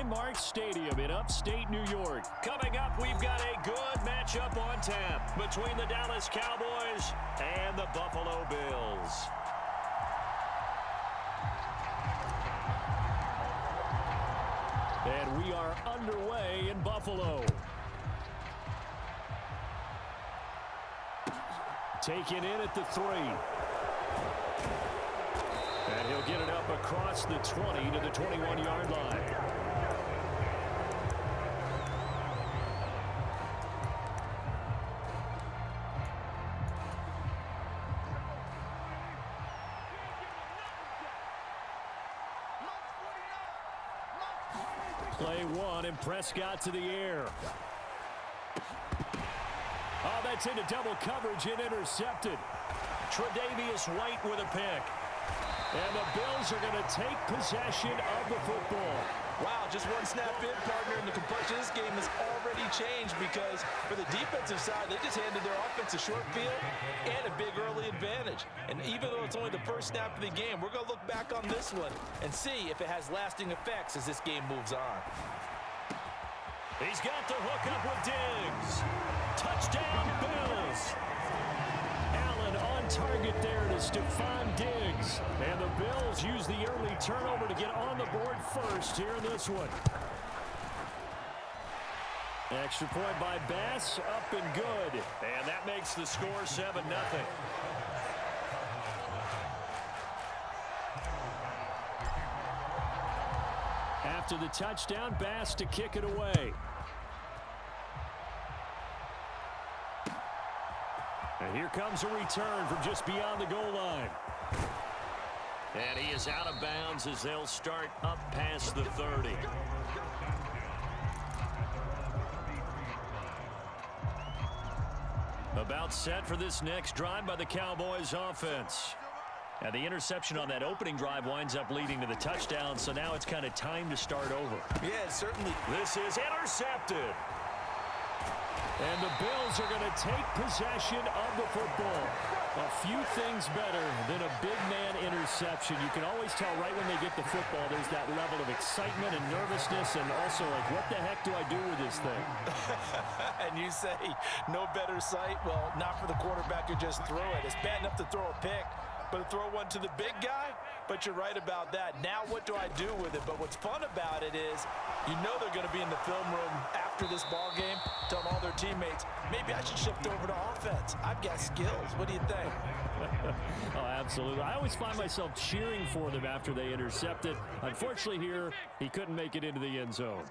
Landmark Stadium in upstate New York. Coming up, we've got a good matchup on tap between the Dallas Cowboys and the Buffalo Bills. And we are underway in Buffalo. Taken in at the 3. And he'll get it up across the 20 to the 21-yard line. Play 1 and Prescott to the air. Oh, that's into double coverage and intercepted. Tre'Davious White with a pick. And the Bills are going to take possession of the football. Wow, just one snap in, partner, and the complexion of this game has already changed because for the defensive side, they just handed their offense a short field and a big early advantage. And even though it's only the first snap of the game, we're going to look back on this one and see if it has lasting effects as this game moves on. He's got the hook up with Diggs. Touchdown, Bills. Allen on target there to Stephon Diggs. And the Bills use the early turnover to get on the board first here in this one. Extra point by Bass, up and good. And that makes the score 7-0. After the touchdown, Bass to kick it away. And here comes a return from just beyond the goal line. And he is out of bounds as they'll start up past the 30. About set for this next drive by the Cowboys offense. And the interception on that opening drive winds up leading to the touchdown, so now it's kind of time to start over. Yeah, certainly. This is intercepted. And the Bills are going to take possession of the football. A few things better than a big man interception. You can always tell right when they get the football, there's that level of excitement and nervousness and also like, what the heck do I do with this thing? And you say, no better sight? Well, not for the quarterback who just threw it. It's bad enough to throw a pick, but to throw one to the big guy? But you're right about that. Now what do I do with it? But what's fun about it is you know they're going to be in the film room after this ball game telling all their teammates, maybe I should shift over to offense. I've got skills. What do you think? Oh, absolutely. I always find myself cheering for them after they intercept it. Unfortunately here, he couldn't make it into the end zone.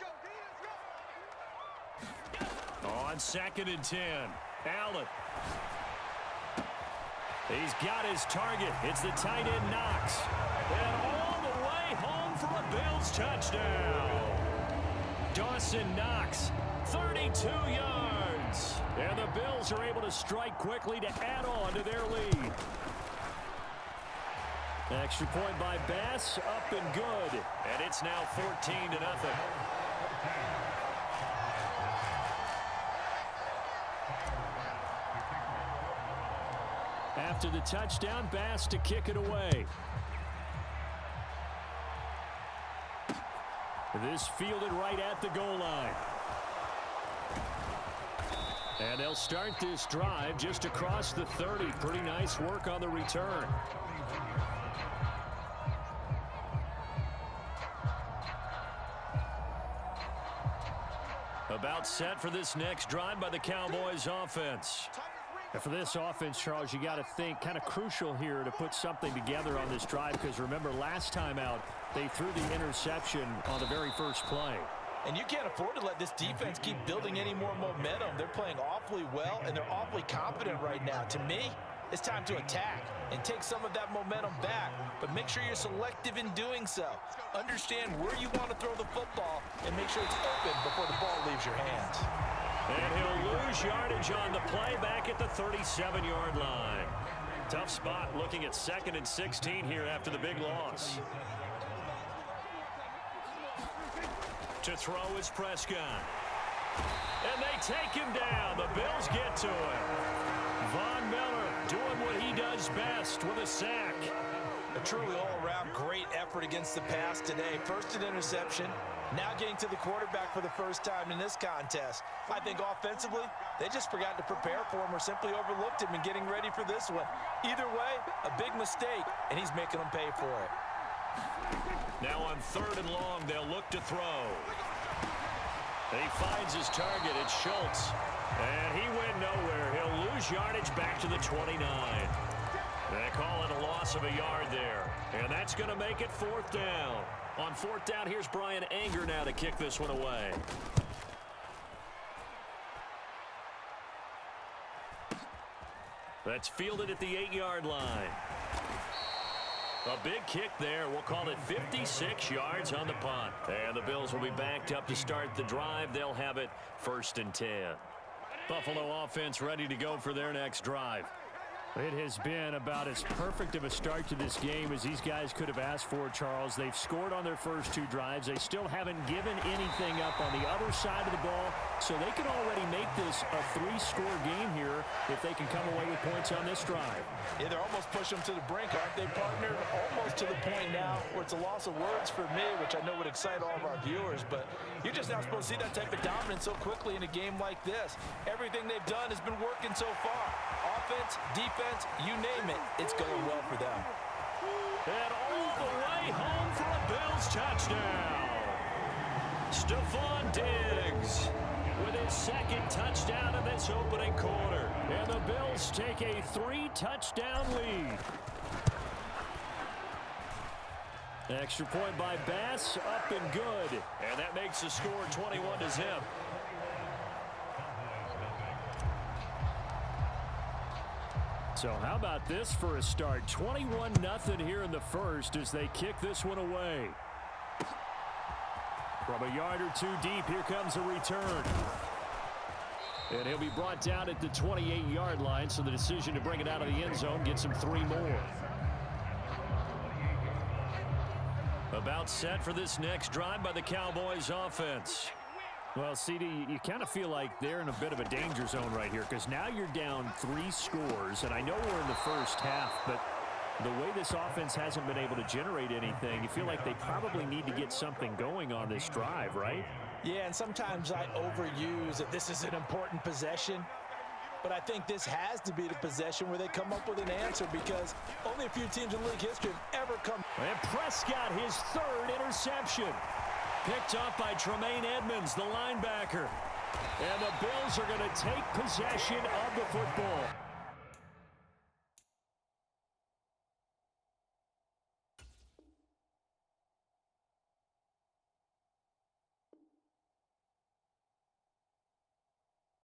On 2nd and 10, Allen. He's got his target. It's the tight end Knox. And all the way home for a Bills touchdown. Dawson Knox, 32 yards. And the Bills are able to strike quickly to add on to their lead. Extra point by Bass, up and good. And it's now 14-0. After the touchdown, Bass to kick it away. This fielded right at the goal line. And they'll start this drive just across the 30. Pretty nice work on the return. About set for this next drive by the Cowboys offense. And for this offense, Charles, you got to think kind of crucial here to put something together on this drive because remember last time out they threw the interception on the very first play. And you can't afford to let this defense keep building any more momentum. They're playing awfully well and they're awfully confident right now. To me, it's time to attack and take some of that momentum back, but make sure you're selective in doing so. Understand where you want to throw the football and make sure it's open before the ball leaves your hands. And he'll lose yardage on the play back at the 37-yard line. Tough spot looking at 2nd and 16 here after the big loss. To throw is Prescott. And they take him down. The Bills get to him. Von Miller doing what he does best with a sack. A truly all-around great effort against the pass today. First an interception, now getting to the quarterback for the first time in this contest. I think offensively, they just forgot to prepare for him or simply overlooked him in getting ready for this one. Either way, a big mistake, and he's making them pay for it. Now on 3rd and long, they'll look to throw. He finds his target. It's Schultz. And he went nowhere. He'll lose yardage back to the 29. They call it a loss of a yard there. And that's going to make it 4th down. On 4th down, here's Brian Anger now to kick this one away. That's fielded at the 8-yard line. A big kick there. We'll call it 56 yards on the punt. And the Bills will be backed up to start the drive. They'll have it 1st and 10. Buffalo offense ready to go for their next drive. It has been about as perfect of a start to this game as these guys could have asked for, Charles. They've scored on their first 2 drives. They still haven't given anything up on the other side of the ball, so they can already make this a 3-score game here if they can come away with points on this drive. Yeah, they're almost pushing them to the brink, aren't they, partner? Almost to the point now where it's a loss of words for me, which I know would excite all of our viewers, but you're just not supposed to see that type of dominance so quickly in a game like this. Everything they've done has been working so far. Offense, defense, you name it, it's going well for them. And all the way home for a Bills touchdown. Stephon Diggs with his 2nd touchdown in this opening quarter. And the Bills take a 3-touchdown lead. Extra point by Bass, up and good. And that makes the score 21-0. So how about this for a start? 21-0 here in the first as they kick this one away. From a yard or 2 deep, here comes a return. And he'll be brought down at the 28-yard line, so the decision to bring it out of the end zone gets him 3 more. About set for this next drive by the Cowboys offense. Well, CD, you kind of feel like they're in a bit of a danger zone right here because now you're down 3 scores, and I know we're in the first half, but the way this offense hasn't been able to generate anything, you feel like they probably need to get something going on this drive, right? Yeah, and sometimes I overuse that this is an important possession, but I think this has to be the possession where they come up with an answer because only a few teams in league history have ever come. And Prescott, his 3rd interception. Picked up by Tremaine Edmonds, the linebacker. And the Bills are going to take possession of the football.